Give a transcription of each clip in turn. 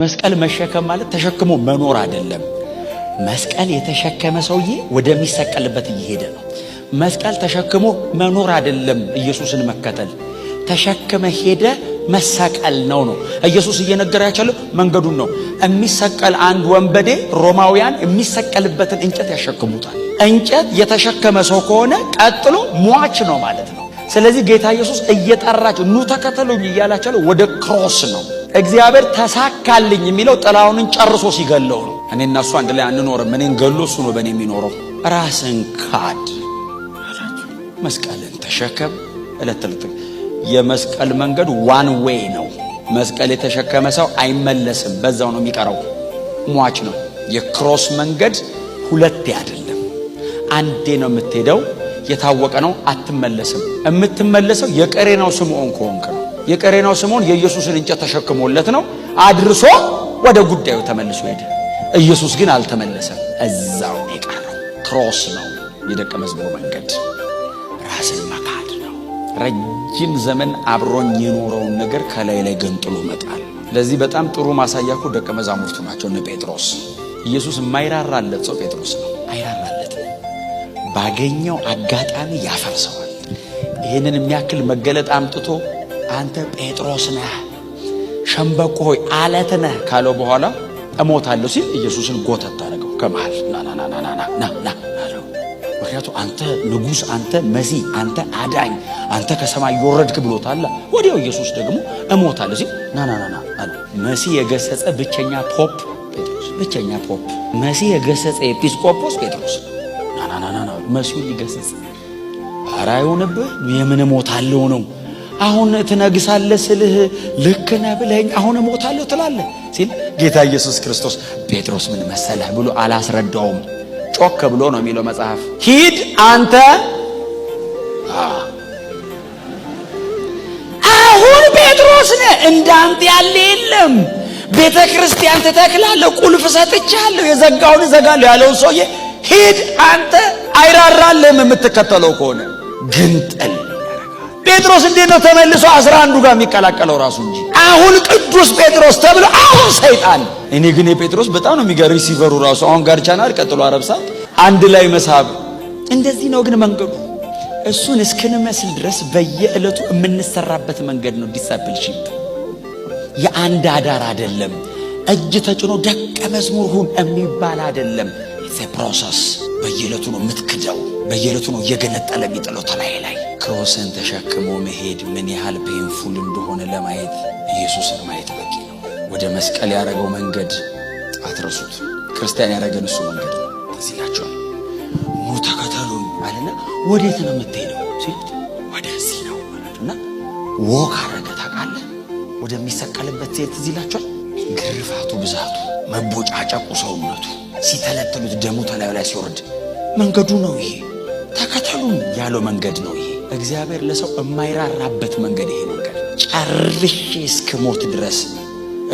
መስቀል መሸከም ማለት ተሸክሞ መኖር አይደለም። መስቀል የተሸከመ ሰውዬ ወደሚሰቀልበት እየሄደ ነው። መስቀል ተሸክሞ መኖር አይደለም። ኢየሱስን መከተል ተሸክመ ሄደ መሰቀል ነው። ኢየሱስ እየነገራቸው መንገዱን ነው። የሚሰቀል አንድ ወንበዴ ሮማውያን የሚሰቀልበትን እንጨት ያሸክሙታል። እንጨት የተሸከመ ሰው ከሆነ ቀጥሎ ሟች ነው ማለት ነው። ስለዚህ ጌታ ኢየሱስ እየጠራቸው ኑ ተከተሉኝ እያላቸው ወደ ክሮስ ነው። እግዚአብሔር ተሳካልኝ የሚለው ጥላውንን ጨርሶ ሲገለው ነው። እኔና እሱ አንድ ላይ አንኖርም። እኔን ገሎ እሱ ነው በእኔ የሚኖረው። ራስን ካድ መስቀልን ተሸከም። እለት የመስቀል መንገድ ዋን ዌይ ነው። መስቀል የተሸከመ ሰው አይመለስም፣ በዛው ነው የሚቀረው። ሟች ነው። የክሮስ መንገድ ሁለቴ አይደለም፣ አንዴ ነው የምትሄደው። የታወቀ ነው። አትመለስም። የምትመለሰው የቀሬናው ስምዖን ከሆንክ ነው። የቀሬናው ስምዖን የኢየሱስን እንጨት ተሸክሞለት ነው አድርሶ ወደ ጉዳዩ ተመልሶ ሄደ። ኢየሱስ ግን አልተመለሰም፣ እዛው የቀረው። ክሮስ ነው የደቀ መዝሙር መንገድ። ራስን መካድ ነው። ረጅም ዘመን አብሮኝ የኖረውን ነገር ከላይ ላይ ገንጥሎ መጣል። ለዚህ በጣም ጥሩ ማሳያ እኮ ደቀ መዛሙርቱ ናቸው። እነ ጴጥሮስ። ኢየሱስ የማይራራለት ሰው ጴጥሮስ ነው። አይራራለትም። ባገኘው አጋጣሚ ያፈርሰዋል። ይህንን የሚያክል መገለጥ አምጥቶ አንተ ጴጥሮስ ነህ፣ ሸምበቆ ሆይ አለት ነህ ካለው በኋላ እሞታለሁ ሲል ኢየሱስን ጎተት አደረገው ከመሃል። ና አለው። ምክንያቱም አንተ ንጉሥ፣ አንተ መሲህ፣ አንተ አዳኝ፣ አንተ ከሰማይ ይወረድክ ብሎታል። ወዲያው ኢየሱስ ደግሞ እሞታለሁ ሲል ና አለው። መሲህ የገሰጸ ብቸኛ ፖፕ ጴጥሮስ፣ ብቸኛ ፖፕ። መሲህ የገሰጸ ኤጲስቆጶስ ጴጥሮስ። ና መሲሁን ሊገሰጽ ኧረ አይሆንብህ፣ የምን እሞታለሁ ነው? አሁን ትነግሳለህ ስልህ ልክ ነህ ብለኝ አሁን እሞታለሁ ትላለህ ሲል ጌታ ኢየሱስ ክርስቶስ ጴጥሮስ ምን መሰለህ ብሎ አላስረዳውም። ጮክ ብሎ ነው የሚለው መጽሐፍ። ሂድ አንተ አሁን ጴጥሮስ ነህ፣ እንዳንተ ያለ የለም። ቤተ ክርስቲያን ትተክላለህ፣ ቁልፍ ሰጥቻለሁ፣ የዘጋውን እዘጋለሁ ያለውን ሰውዬ ሂድ አንተ። አይራራልህም የምትከተለው ከሆነ ግን ጥል ጴጥሮስ እንዴት ነው ተመልሶ 11 ጋር የሚቀላቀለው ራሱ እንጂ። አሁን ቅዱስ ጴጥሮስ ተብሎ አሁን ሰይጣን። እኔ ግን የጴጥሮስ በጣም ነው የሚገርም። ሪሲቨሩ ራሱ አሁን ጋር ቻናል ቀጥሎ አረብሳት አንድ ላይ መሳብ እንደዚህ ነው። ግን መንገዱ እሱን እስክንመስል ድረስ በየዕለቱ የምንሰራበት መንገድ ነው። ዲሳይፕልሺፕ የአንድ አዳር አይደለም። እጅ ተጭኖ ደቀ መዝሙር ሁን የሚባል አይደለም። ኢትስ ፕሮሰስ። በየዕለቱ ነው የምትክደው። በየዕለቱ ነው እየገነጠለ የሚጥለው ተላይ ላይ። ክሮስን ተሸክሞ መሄድ ምን ያህል ፔንፉል እንደሆነ ለማየት ኢየሱስን ማየት በቂ ነው። ወደ መስቀል ያደረገው መንገድ አትረሱት። ክርስቲያን ያደረገን እሱ መንገድ ነው። እዚህ ናቸው ኑ ተከተሉኝ አለና ወዴት ነው የምትሄደው ሲሉት ወደዚህ ነው አለና ወክ አረገ። ታውቃለህ ወደሚሰቀልበት ሴት እዚህ ናቸው። ግርፋቱ፣ ብዛቱ፣ መቦጫጨቁ፣ ሰውነቱ ሲተለተሉት፣ ደሙ ተላዩ ላይ ሲወርድ መንገዱ ነው ይሄ። ተከተሉኝ ያለው መንገድ ነው ይሄ። እግዚአብሔር ለሰው የማይራራበት መንገድ ይሄ መንገድ። ጨርሼ እስክሞት ድረስ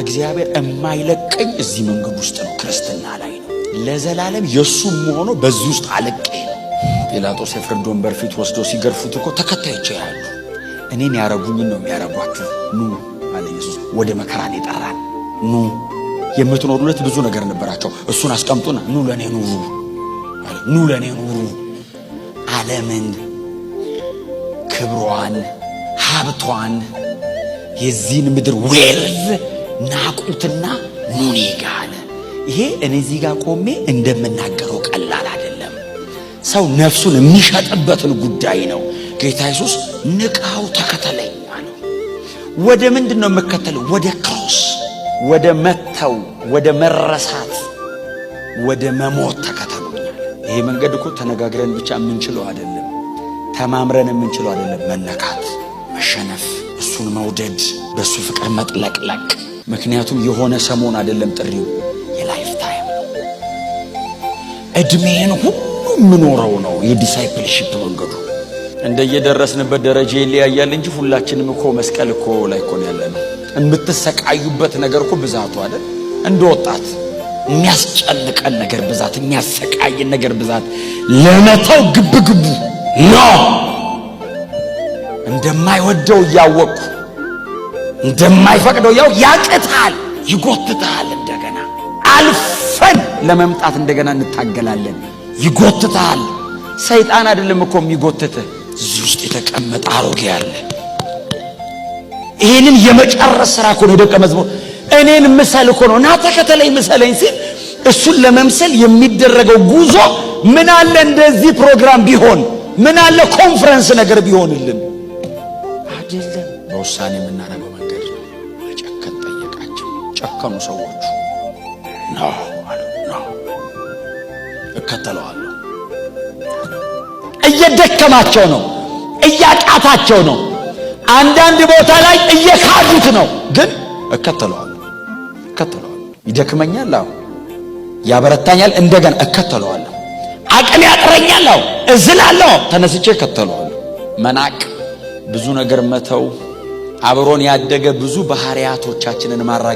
እግዚአብሔር የማይለቀኝ እዚህ መንገድ ውስጥ ነው። ክርስትና ላይ ነው። ለዘላለም የሱ ሆኖ በዚህ ውስጥ አለቀ ነው። ጲላጦስ የፍርድ ወንበር ፊት ወስዶ ሲገርፉት እኮ ተከታዮች ያሉ እኔን ያረጉኝን ነው የሚያረጓችሁ ኑ አለ ኢየሱስ። ወደ መከራን ይጠራል። ኑ የምትኖሩለት ብዙ ነገር ነበራቸው። እሱን አስቀምጡና ኑ ለኔ ኑሩ አለ። ኑ ለኔ ኑሩ። ዓለምን፣ ክብሯን፣ ሀብቷን፣ የዚህን ምድር ዌልዝ ናቁትና ኑኔ ጋለ። ይሄ እኔ እዚህ ጋር ቆሜ እንደምናገረው ቀላል አይደለም። ሰው ነፍሱን የሚሸጥበትን ጉዳይ ነው። ጌታ ኢየሱስ ንቃው ተከተለኝ አለው። ወደ ምንድን ነው የምከተለው? ወደ ክሮስ፣ ወደ መተው፣ ወደ መረሳት፣ ወደ መሞት ተከተሉኛል። ይሄ መንገድ እኮ ተነጋግረን ብቻ የምንችለው አይደለም። ተማምረን የምንችለው አይደለም። መነካት፣ መሸነፍ፣ እሱን መውደድ፣ በሱ ፍቅር መጥለቅለቅ። ምክንያቱም የሆነ ሰሞን አይደለም ጥሪው፣ የላይፍ ታይም ነው። እድሜን ሁሉ የምኖረው ነው የዲሳይፕልሺፕ መንገዱ። እንደየደረስንበት ደረጃ ይለያያል እንጂ ሁላችንም እኮ መስቀል እኮ ላይ እኮ ነው ያለነው። የምትሰቃዩበት ነገር እኮ ብዛቱ አይደል? እንደ ወጣት የሚያስጨንቀን ነገር ብዛት፣ የሚያሰቃየን ነገር ብዛት፣ ለመተው ግብግቡ ነው። እንደማይወደው እያወቅኩ እንደማይፈቅደው ያው ያቅታል። ይጎትታል። እንደገና አልፈን ለመምጣት እንደገና እንታገላለን። ይጎትታል። ሰይጣን አይደለም እኮ የሚጎትትህ፣ እዚህ ውስጥ የተቀመጠ አሮጌ አለ። ይሄንን የመጨረስ ስራ እኮ ነው ደቀ መዝሙር። እኔን ምሰል እኮ ነው፣ ና ተከተለኝ ምሰለኝ ሲል እሱን ለመምሰል የሚደረገው ጉዞ ምን አለ እንደዚህ ፕሮግራም ቢሆን፣ ምን አለ ኮንፈረንስ ነገር ቢሆንልን አይደለም። በውሳኔ የምናደርገው መንገድ ነው። መጨከን ጠየቃቸው። ጨከኑ ሰዎቹ። ነው እከተለዋለሁ። እየደከማቸው ነው፣ እያቃታቸው ነው፣ አንዳንድ ቦታ ላይ እየካዱት ነው። ግን እከተለዋለሁ። ይደክመኛል፣ አዎ ያበረታኛል፣ እንደገና እከተለዋለሁ። አቅም ያጥረኛል፣ አዎ እዝላለሁ፣ ተነስቼ እከተለዋለሁ። መናቅ፣ ብዙ ነገር መተው፣ አብሮን ያደገ ብዙ ባህሪያቶቻችንን ማራ